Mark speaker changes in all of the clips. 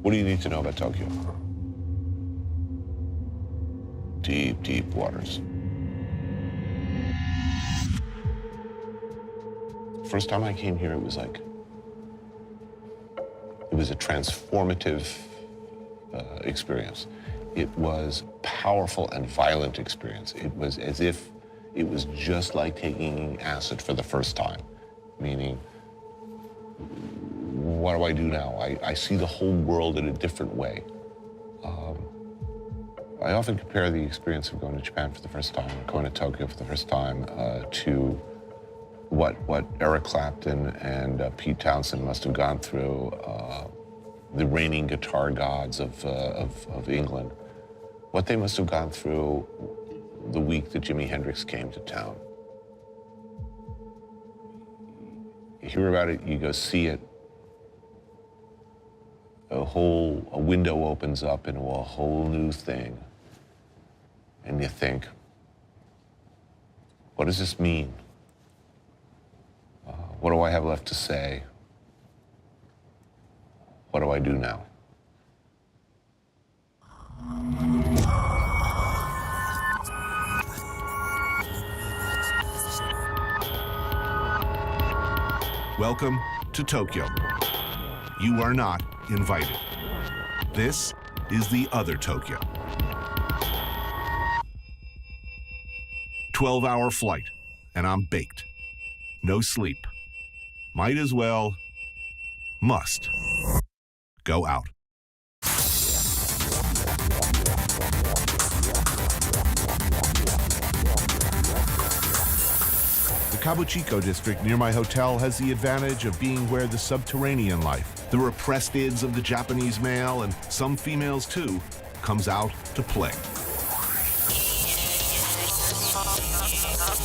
Speaker 1: What do you need to know about Tokyo? Deep, deep waters. First time I came here, it was a transformative experience. It was powerful and violent experience. It was as if it was just like taking acid for the first time, meaning, what do I do now? I see the whole world in a different way. I often compare the experience of going to Japan for the first time, or going to Tokyo for the first time, to what Eric Clapton and Pete Townsend must have gone through, the reigning guitar gods of England, what they must have gone through the week that Jimi Hendrix came to town. You hear about it, you go see it, a window opens up into a whole new thing, and you think, what does this mean? What do I have left to say? What do I do now?
Speaker 2: Welcome to Tokyo. You are not invited. This is the other Tokyo. 12-hour flight, and I'm baked. No sleep. Might as well, must, go out. The Kabukicho district near my hotel has the advantage of being where the subterranean life, the repressed ids of the Japanese male, and some females too, comes out to play.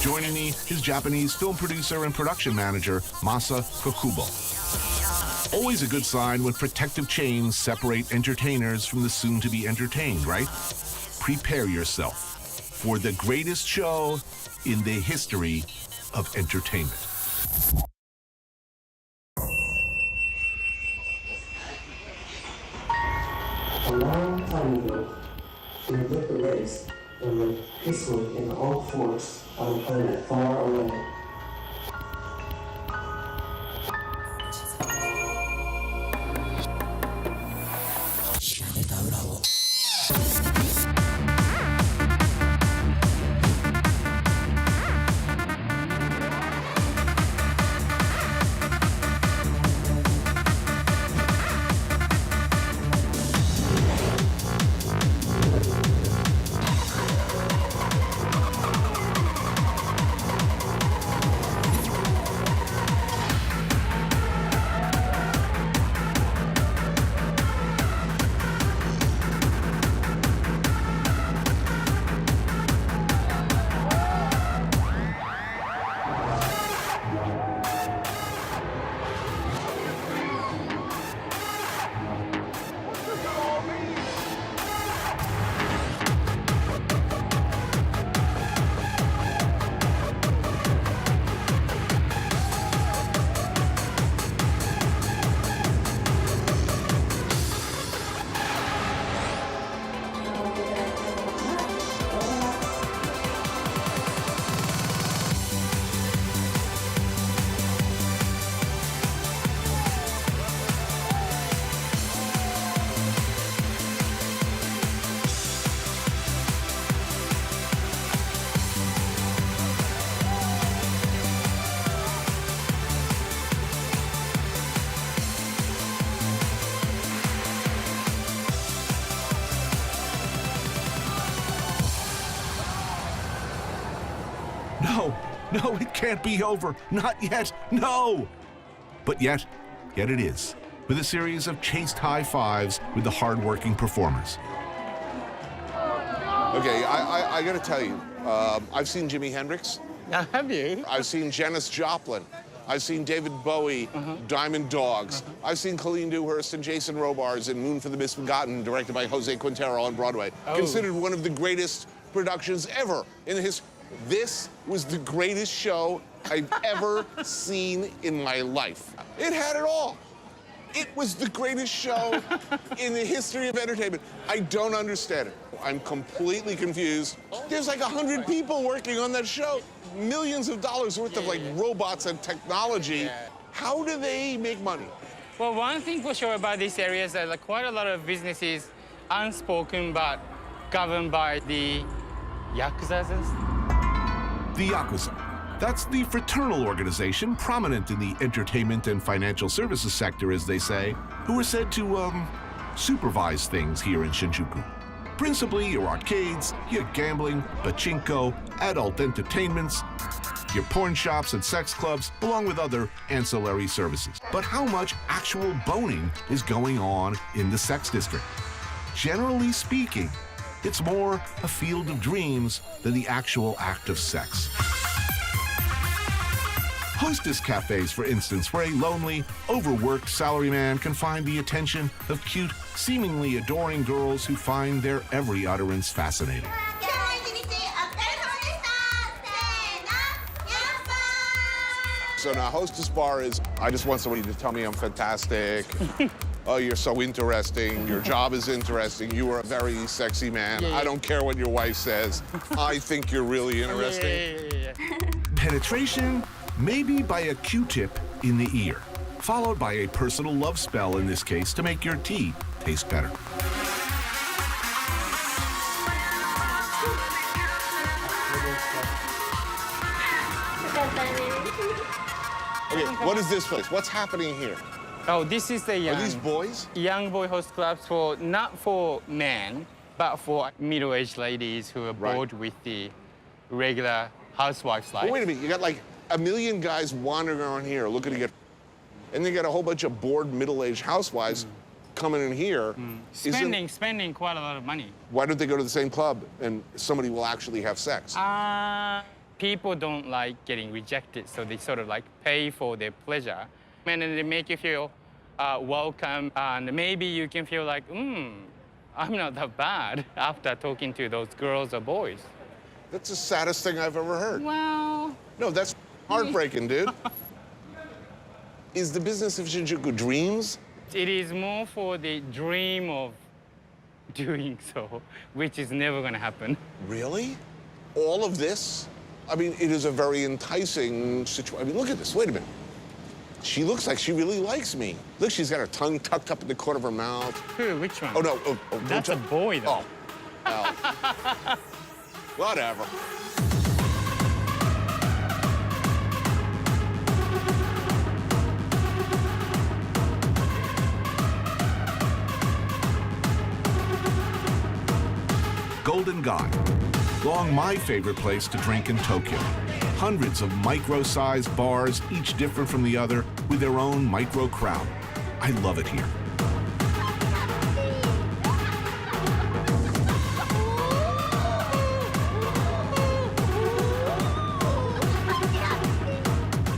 Speaker 2: Joining me is Japanese film producer and production manager Masa Kokubo. Always a good sign when protective chains separate entertainers from the soon-to-be entertained, right? Prepare yourself for the greatest show in the history of entertainment.
Speaker 3: A long time ago, we lived a race that lived peacefully in all forests on a planet far away.
Speaker 2: No, it can't be over. Not yet. No. But yet it is, with a series of chaste high fives with the hard-working performers.
Speaker 1: Okay, I gotta tell you, I've seen Jimi Hendrix.
Speaker 4: Have you?
Speaker 1: I've seen Janis Joplin. I've seen David Bowie, Diamond Dogs. I've seen Colleen Dewhurst and Jason Robards in Moon for the Misbegotten, directed by Jose Quintero on Broadway.
Speaker 4: Oh.
Speaker 1: Considered one of the greatest productions ever in the history. This was the greatest show I've ever seen in my life. It had it all. It was the greatest show in the history of entertainment. I don't understand it. I'm completely confused. There's like 100 people working on that show. Millions of dollars worth of like robots and technology. How do they make money?
Speaker 4: Well, one thing for sure about this area is that like quite a lot of businesses unspoken but governed by the Yakuza.
Speaker 2: The Yakuza. That's the fraternal organization prominent in the entertainment and financial services sector, as they say, who are said to, supervise things here in Shinjuku. Principally your arcades, your gambling, pachinko, adult entertainments, your porn shops and sex clubs, along with other ancillary services. But how much actual boning is going on in the sex district? Generally speaking, it's more a field of dreams than the actual act of sex. Hostess cafes, for instance, where a lonely, overworked salaryman can find the attention of cute, seemingly adoring girls who find their every utterance fascinating.
Speaker 1: So now hostess bar is, I just want somebody to tell me I'm fantastic. Oh, you're so interesting. Your job is interesting. You are a very sexy man. I don't care what your wife says. I think you're really interesting.
Speaker 2: Penetration, maybe by a Q-tip in the ear, followed by a personal love spell in this case to make your tea taste better.
Speaker 1: Okay, what is this place? What's happening here?
Speaker 4: Oh, this is the
Speaker 1: Are these boys?
Speaker 4: young boy host clubs for not for men, but for middle-aged ladies who are bored with the regular housewife's life.
Speaker 1: Well, wait a minute, you got like a million guys wandering around here looking to get, and you got a whole bunch of bored middle-aged housewives coming in here.
Speaker 4: Spending quite a lot of money.
Speaker 1: Why don't they go to the same club and somebody will actually have sex?
Speaker 4: People don't like getting rejected, so they sort of like pay for their pleasure. And then they make you feel welcome, and maybe you can feel like, I'm not that bad after talking to those girls or boys.
Speaker 1: That's the saddest thing I've ever heard.
Speaker 4: Well...
Speaker 1: No, that's heartbreaking, dude. Is the business of Shinjuku dreams?
Speaker 4: It is more for the dream of doing so, which is never going to happen.
Speaker 1: Really? All of this? I mean, it is a very enticing situation. I mean, look at this. Wait a minute. She looks like she really likes me. Look, she's got her tongue tucked up in the corner of her mouth.
Speaker 4: Who? Which one?
Speaker 1: Oh, no.
Speaker 4: That's a boy, though.
Speaker 1: Oh. Well. Whatever.
Speaker 2: Golden Gai. Long my favorite place to drink in Tokyo. Hundreds of micro-sized bars, each different from the other, with their own micro crowd. I love it here.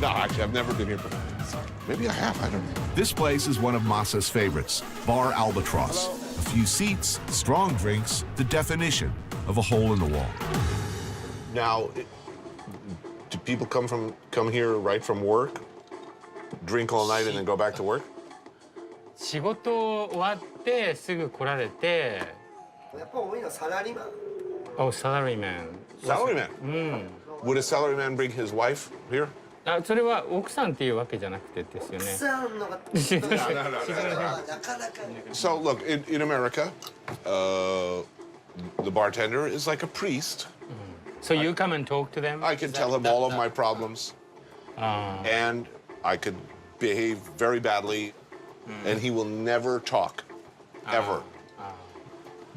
Speaker 1: No, actually, I've never been here before. Maybe I have, I don't know.
Speaker 2: This place is one of Masa's favorites, Bar Albatross. A few seats, strong drinks, the definition of a hole in the wall.
Speaker 1: Now, do people come here right from work, drink all night, and then go back to work?
Speaker 4: 仕事終わってすぐ来られて。
Speaker 3: やっぱ多いのはサラリーマン。
Speaker 4: Oh, salaryman.
Speaker 1: Salaryman? Would a salaryman bring his wife here?
Speaker 4: それは奥さんっていうわけじゃなくてですよね。
Speaker 3: さんのが
Speaker 1: So, look, in America, the bartender is like a priest.
Speaker 4: So you come and talk to them?
Speaker 1: I can tell him all of my problems. And I could behave very badly, and he will never talk, ever.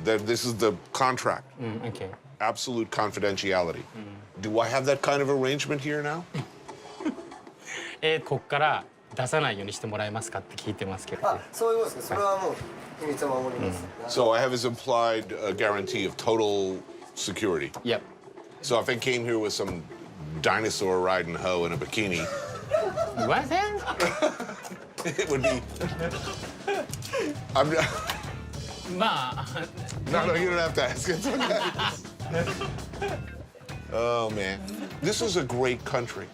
Speaker 1: This is the contract.
Speaker 4: Okay.
Speaker 1: Absolute confidentiality. Do I have that kind of arrangement here now?
Speaker 4: こっから出さないようにしてもらえますかって聞いてますけど。
Speaker 3: あ、そういうことですね。それはもう秘密を守ります。
Speaker 1: So I have his implied guarantee of total security.
Speaker 4: Yep.
Speaker 1: So if I came here with some dinosaur riding hoe in a bikini,
Speaker 4: What?
Speaker 1: it would be. I'm not.
Speaker 4: まあ。
Speaker 1: No, you don't have to ask. It's okay. Oh man, this is a great country.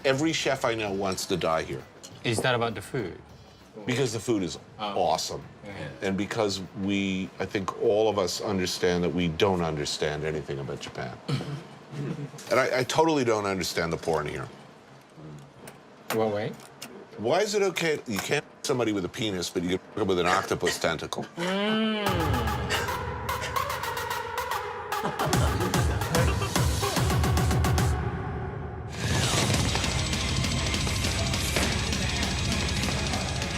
Speaker 1: Every chef I know wants to die here.
Speaker 4: Is that about the food?
Speaker 1: Because the food is awesome. And because I think all of us understand that we don't understand anything about Japan. And I totally don't understand the porn here.
Speaker 5: What way?
Speaker 1: Why is it okay? You can't somebody with a penis, but you can fuck with an octopus tentacle.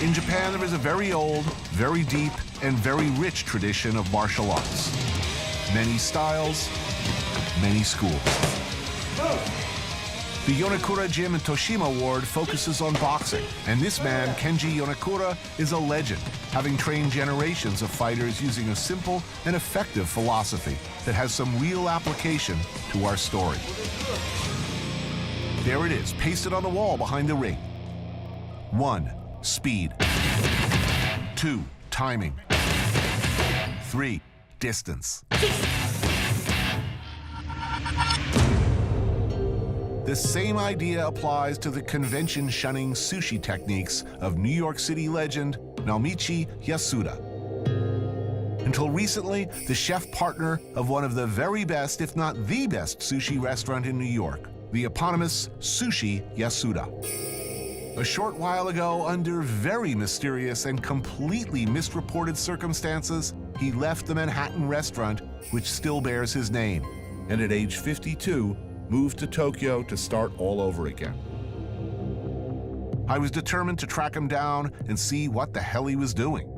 Speaker 2: In Japan, there is a very old, very deep, and very rich tradition of martial arts. Many styles, many schools. The Yonakura Gym in Toshima Ward focuses on boxing, and this man, Kenji Yonakura, is a legend, having trained generations of fighters using a simple and effective philosophy that has some real application to our story. There it is, pasted on the wall behind the ring. 1. Speed. 2. Timing. 3. Distance. The same idea applies to the convention-shunning sushi techniques of New York City legend Naomichi Yasuda. Until recently, the chef partner of one of the very best, if not the best, sushi restaurant in New York, the eponymous Sushi Yasuda. A short while ago, under very mysterious and completely misreported circumstances, he left the Manhattan restaurant, which still bears his name, and at age 52, moved to Tokyo to start all over again. I was determined to track him down and see what the hell he was doing.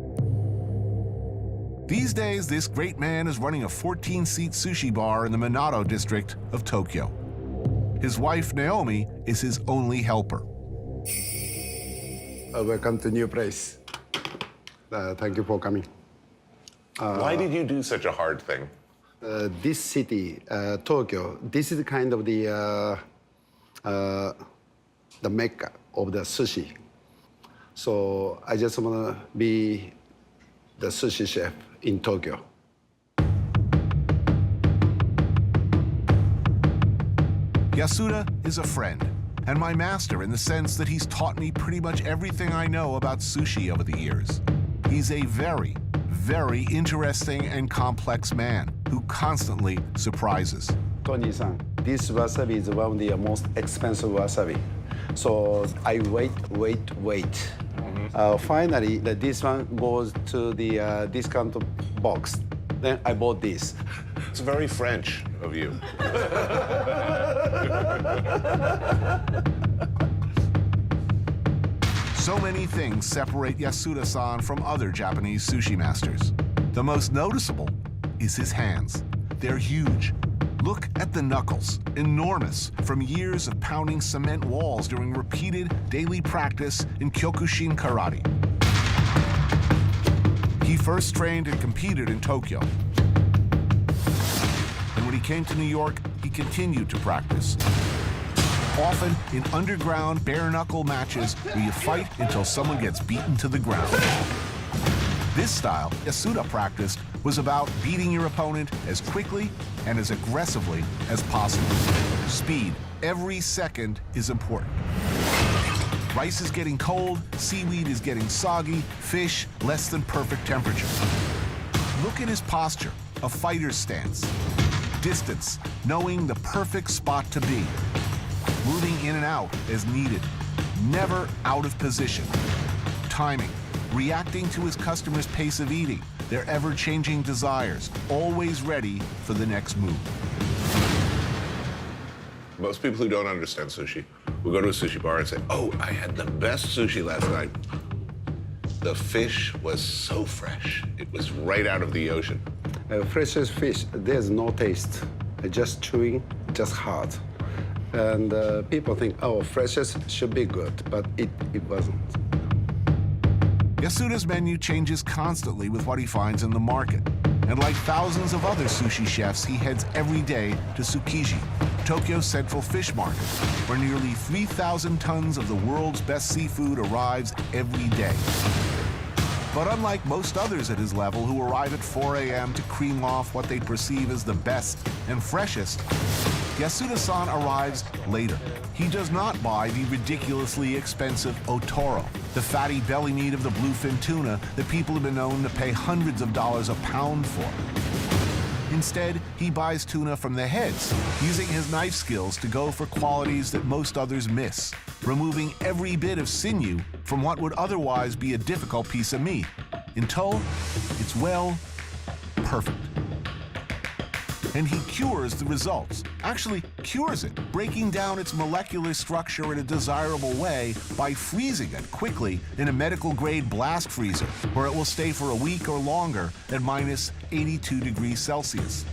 Speaker 2: These days, this great man is running a 14-seat sushi bar in the Minato district of Tokyo. His wife, Naomi, is his only helper.
Speaker 6: Welcome to new place. Thank you for coming.
Speaker 1: Why did you do such a hard thing?
Speaker 6: This city, Tokyo, this is kind of the mecca of the sushi. So I just want to be the sushi chef in Tokyo.
Speaker 2: Yasuda is a friend, and my master in the sense that he's taught me pretty much everything I know about sushi over the years. He's a very, very interesting and complex man who constantly surprises.
Speaker 6: Tony-san, this wasabi is one of the most expensive wasabi. So I wait. Finally, this one goes to the discount box. Then I bought this.
Speaker 1: It's very French of you.
Speaker 2: So many things separate Yasuda-san from other Japanese sushi masters. The most noticeable is his hands. They're huge. Look at the knuckles, enormous, from years of pounding cement walls during repeated daily practice in Kyokushin karate. He first trained and competed in Tokyo. And when he came to New York, he continued to practice. Often in underground bare-knuckle matches where you fight until someone gets beaten to the ground. This style Yasuda practiced was about beating your opponent as quickly and as aggressively as possible. Speed, every second is important. Rice is getting cold, seaweed is getting soggy, fish less than perfect temperature. Look at his posture, a fighter's stance. Distance, knowing the perfect spot to be. Moving in and out as needed, never out of position. Timing, reacting to his customer's pace of eating, their ever-changing desires, always ready for the next move.
Speaker 1: Most people who don't understand sushi will go to a sushi bar and say, oh, I had the best sushi last night. The fish was so fresh. It was right out of the ocean.
Speaker 6: Freshest fish, there's no taste. Just chewing, just hard. And people think, oh, freshest should be good, but it wasn't.
Speaker 2: Yasuda's menu changes constantly with what he finds in the market. And like thousands of other sushi chefs, he heads every day to Tsukiji, Tokyo's central fish market, where nearly 3,000 tons of the world's best seafood arrives every day. But unlike most others at his level who arrive at 4 a.m. to cream off what they perceive as the best and freshest, Yasuda-san arrives later. He does not buy the ridiculously expensive otoro, the fatty belly meat of the bluefin tuna that people have been known to pay hundreds of dollars a pound for. Instead, he buys tuna from the heads, using his knife skills to go for qualities that most others miss, removing every bit of sinew from what would otherwise be a difficult piece of meat, until it's, well, perfect. And he cures the results, actually cures it, breaking down its molecular structure in a desirable way by freezing it quickly in a medical-grade blast freezer, where it will stay for a week or longer at minus 82 degrees Celsius.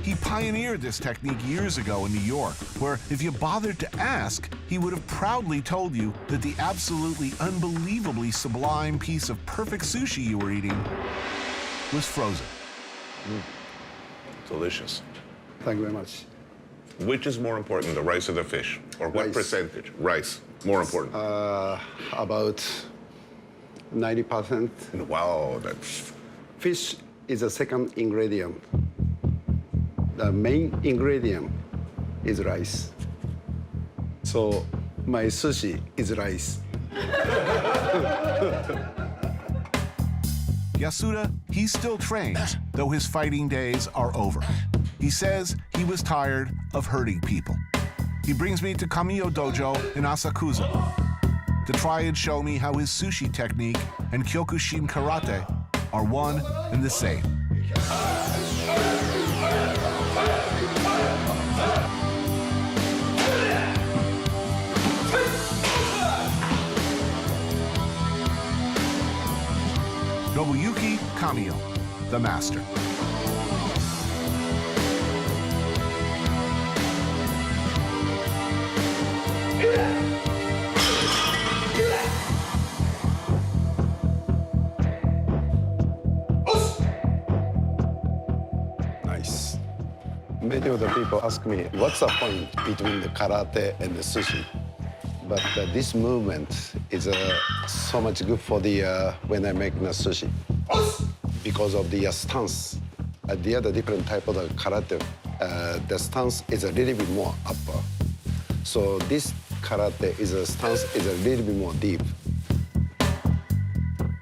Speaker 2: He pioneered this technique years ago in New York, where if you bothered to ask, he would have proudly told you that the absolutely unbelievably sublime piece of perfect sushi you were eating was frozen.
Speaker 1: Delicious.
Speaker 6: Thank you very much.
Speaker 1: Which is more important, the rice or the fish? Or what
Speaker 6: Rice.
Speaker 1: percentage? Rice, more important.
Speaker 6: About 90%.
Speaker 1: Wow, that's...
Speaker 6: Fish is the second ingredient. The main ingredient is rice. So my sushi is rice.
Speaker 2: Yasuda, he still trains, though his fighting days are over. He says he was tired of hurting people. He brings me to Kamiyo Dojo in Asakusa to try and show me how his sushi technique and Kyokushin karate are one and the same. Nobuyuki Kamiyo, the master.
Speaker 6: Nice. Many of the people ask me, what's the point between the karate and the sushi? But this movement is so much good for the when I make the sushi because of the stance. The other different type of the karate, the stance is a little bit more upper. So this karate is a stance is a little bit more deep.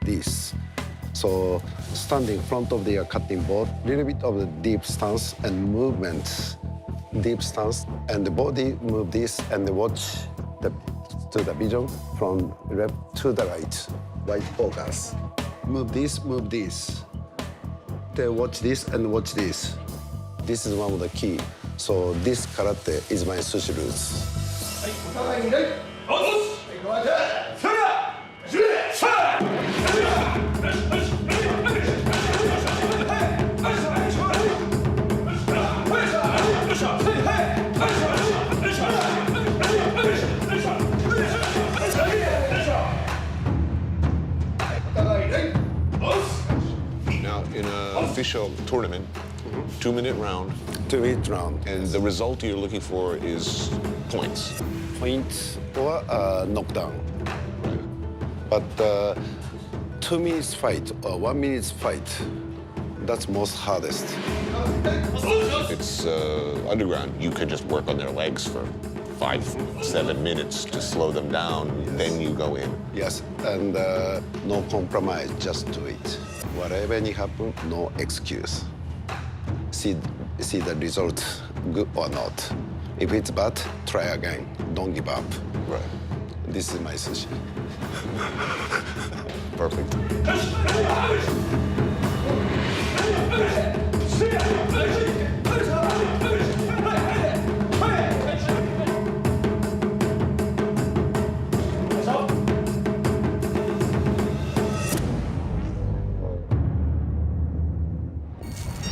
Speaker 6: This. So standing in front of the cutting board, little bit of the deep stance and movement, deep stance, and the body move this and watch to the vision from left to the right, right focus. Move this, move this. Then watch this and watch this. This is one of the key. So this karate is my sushi roots.
Speaker 1: Now, in an official tournament, 2-minute round,
Speaker 6: 2-minute round.
Speaker 1: and the result you're looking for is points.
Speaker 6: Point or knockdown. But 2 minutes fight or 1 minute fight, that's most hardest.
Speaker 1: It's underground. You can just work on their legs for 5-7 minutes to slow them down, then you go in.
Speaker 6: Yes, and no compromise, just do it. Whatever may happen, no excuse. See the result, good or not. If it's bad, try again. Don't give up.
Speaker 1: Right.
Speaker 6: This is my sushi.
Speaker 1: Perfect.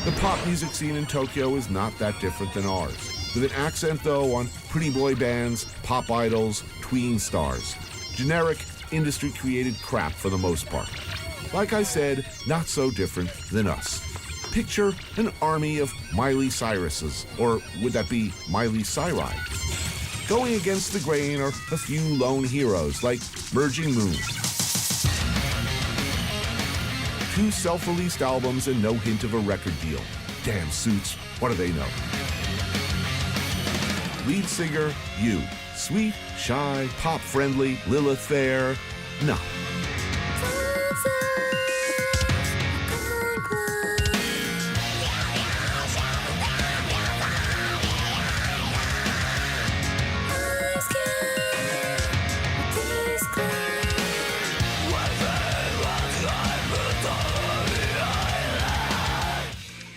Speaker 2: The pop music scene in Tokyo is not that different than ours, with an accent, though, on pretty boy bands, pop idols, tween stars. Generic, industry-created crap for the most part. Like I said, not so different than us. Picture an army of Miley Cyruses, or would that be Miley Cyri? Going against the grain are a few lone heroes like Merging Moon. 2 self-released albums and no hint of a record deal. Damn Suits, what do they know? Lead singer, you. Sweet, shy, pop-friendly, Lilith Fair, no.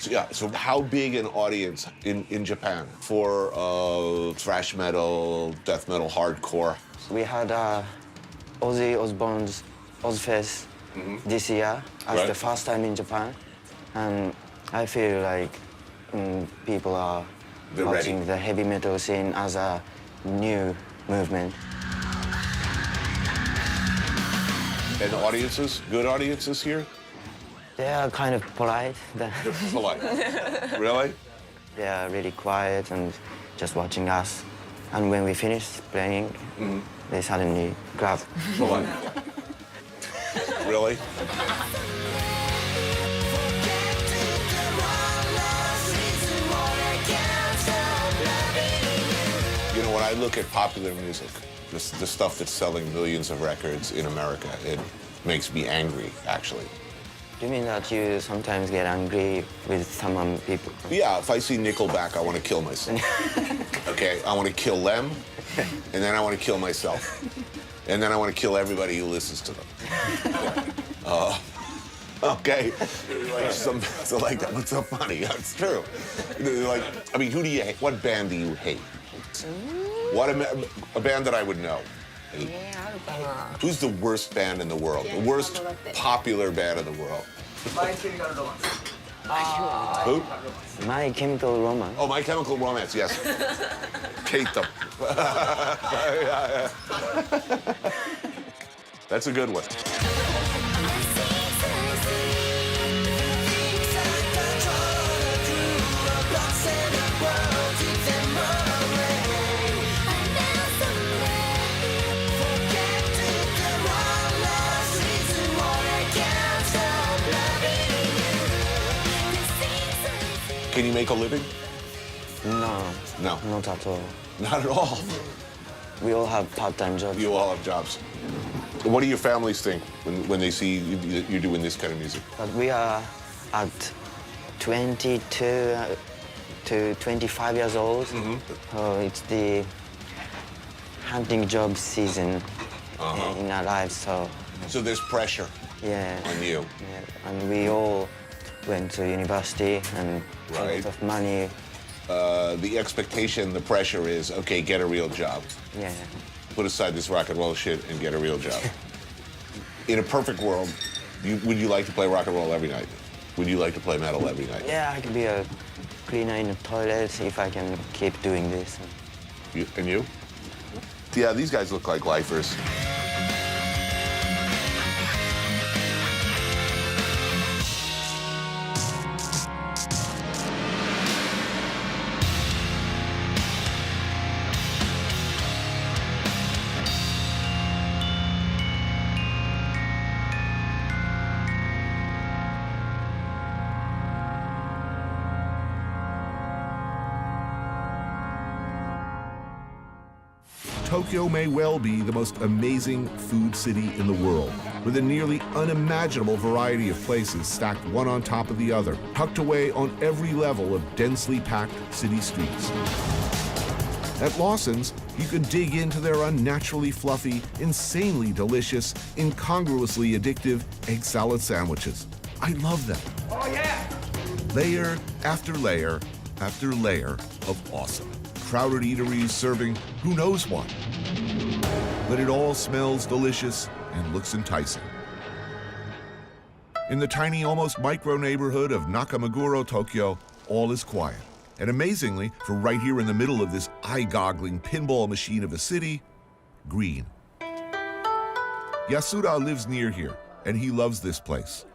Speaker 1: Yeah, so how big an audience in Japan for thrash metal, death metal, hardcore?
Speaker 3: We had Ozzy Osbourne's Ozfest this year as the first time in Japan. And I feel like people are
Speaker 1: They're
Speaker 3: watching
Speaker 1: ready.
Speaker 3: the heavy metal scene as a new movement.
Speaker 1: And audiences, good audiences here?
Speaker 3: They are kind of polite.
Speaker 1: They're polite. Really?
Speaker 3: They are really quiet and just watching us. And when we finish playing, they suddenly grab.
Speaker 1: Polite. Really? You know, when I look at popular music, the stuff that's selling millions of records in America, it makes me angry, actually.
Speaker 3: Do you mean that you sometimes get angry with some people?
Speaker 1: Yeah, if I see Nickelback, I want to kill myself. Okay, I want to kill them, and then I want to kill myself. And then I want to kill everybody who listens to them. Okay. So like that. What's so funny? That's true. Like, I mean, who do you hate? What band do you hate? What a band that I would know. Who's the worst band in the world? The worst popular band in the world? Who?
Speaker 3: My Chemical Romance.
Speaker 1: Oh, My Chemical Romance, yes. Hate them. That's a good one. Can you make a living?
Speaker 3: No.
Speaker 1: No.
Speaker 3: Not at all.
Speaker 1: Not at all.
Speaker 3: We all have part-time jobs.
Speaker 1: You all have jobs. What do your families think when they see you doing this kind of music?
Speaker 3: But we are at 22 to 25 years old. So it's the hunting job season in our lives. So
Speaker 1: there's pressure on you.
Speaker 3: Yeah. And we all went to university and a lot of money.
Speaker 1: The expectation, the pressure is, okay, get a real job.
Speaker 3: Yeah.
Speaker 1: Put aside this rock and roll shit and get a real job. In a perfect world, would you like to play rock and roll every night? Would you like to play metal every night?
Speaker 3: Yeah, I could be a cleaner in the toilet if I can keep doing this.
Speaker 1: And you? Yeah, these guys look like lifers.
Speaker 2: Tokyo may well be the most amazing food city in the world, with a nearly unimaginable variety of places stacked one on top of the other, tucked away on every level of densely packed city streets. At Lawson's, you can dig into their unnaturally fluffy, insanely delicious, incongruously addictive egg salad sandwiches. I love them. Oh, yeah! Layer after layer after layer of awesome. Crowded eateries serving who knows what. But it all smells delicious and looks enticing. In the tiny, almost micro neighborhood of Nakameguro, Tokyo, all is quiet. And amazingly, for right here in the middle of this eye-goggling pinball machine of a city, green. Yasuda lives near here, and he loves this place.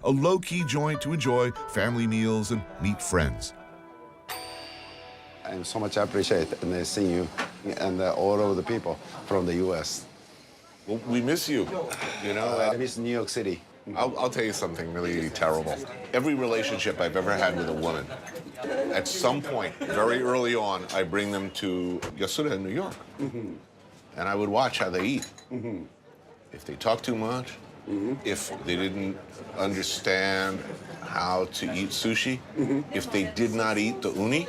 Speaker 2: A low-key joint to enjoy family meals and meet friends.
Speaker 6: I so much appreciate and seeing you and all of the people from the U.S.
Speaker 1: Well, we miss you, you know.
Speaker 6: I miss New York City.
Speaker 1: I'll tell you something really terrible. Every relationship I've ever had with a woman, at some point, very early on, I bring them to Yasuda in New York. And I would watch how they eat. If they talk too much, if they didn't understand how to eat sushi, if they did not eat the uni,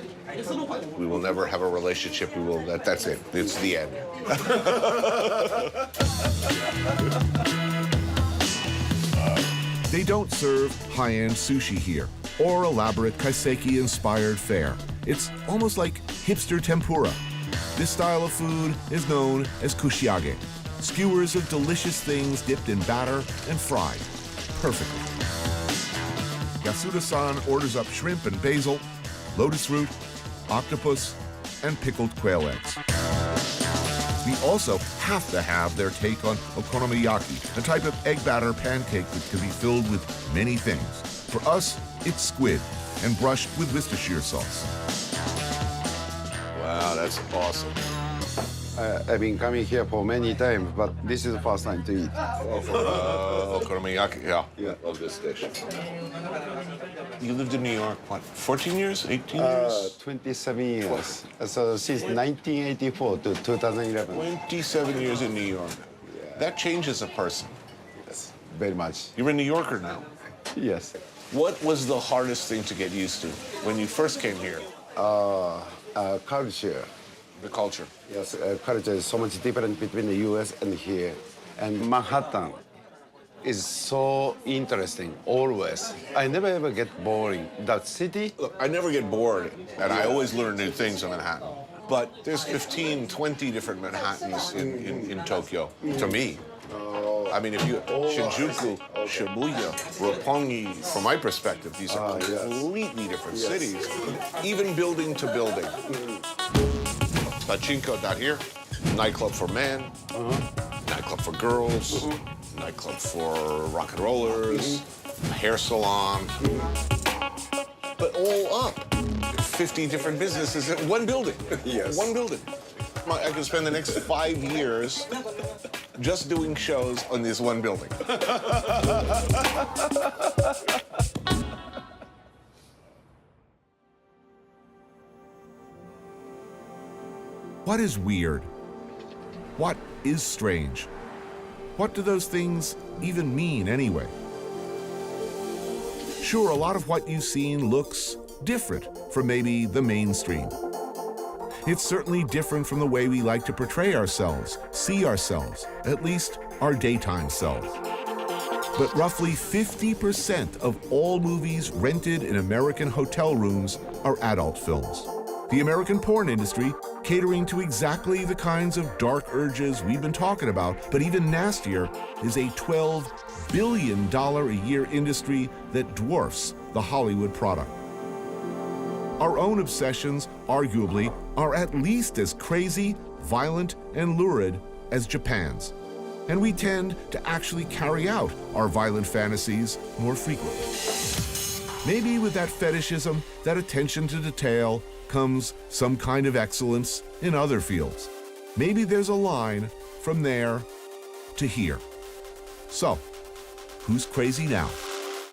Speaker 1: we will never have a relationship. We will. That's it. It's the end.
Speaker 2: They don't serve high-end sushi here or elaborate kaiseki-inspired fare. It's almost like hipster tempura. This style of food is known as kushiage, skewers of delicious things dipped in batter and fried perfectly. Yasuda-san orders up shrimp and basil, lotus root, octopus, and pickled quail eggs. We also have to have their take on okonomiyaki, a type of egg batter pancake that can be filled with many things. For us, it's squid and brushed with Worcestershire sauce.
Speaker 1: Wow, that's awesome.
Speaker 6: I've been coming here for many times, but this is the first time to eat.
Speaker 1: Okonomiyaki, yeah. Love this dish. You lived in New York, what, 14 years, 18 years?
Speaker 6: 27 years. So since 1984 to 2011.
Speaker 1: 27 years in New York. That changes a person.
Speaker 6: Yes, very much.
Speaker 1: You're a New Yorker now.
Speaker 6: Yes.
Speaker 1: What was the hardest thing to get used to when you first came here?
Speaker 6: Culture.
Speaker 1: The culture.
Speaker 6: Yes, culture is so much different between the US and here. And Manhattan is so interesting, always. I never ever get boring. That city.
Speaker 1: Look, I never get bored, and I always learn new things in Manhattan. But there's 15, 20 different Manhattans in Tokyo, to me. I mean, if you, Shinjuku, Shibuya, Roppongi, from my perspective, these are completely different cities, even building to building. Pachinko down here, nightclub for men, nightclub for girls, nightclub for rock and rollers, hair salon, but all up. 50 different businesses in one building.
Speaker 6: Yes.
Speaker 1: One building. I could spend the next 5 years just doing shows on this one building.
Speaker 2: What is weird? What is strange? What do those things even mean anyway? Sure, a lot of what you've seen looks different from maybe the mainstream. It's certainly different from the way we like to portray ourselves, see ourselves, at least our daytime selves. But roughly 50% of all movies rented in American hotel rooms are adult films. The American porn industry catering to exactly the kinds of dark urges we've been talking about, but even nastier, is a $12 billion a year industry that dwarfs the Hollywood product. Our own obsessions, arguably, are at least as crazy, violent, and lurid as Japan's. And we tend to actually carry out our violent fantasies more frequently. Maybe with that fetishism, that attention to detail, comes some kind of excellence in other fields. Maybe there's a line from there to here. So, who's crazy now?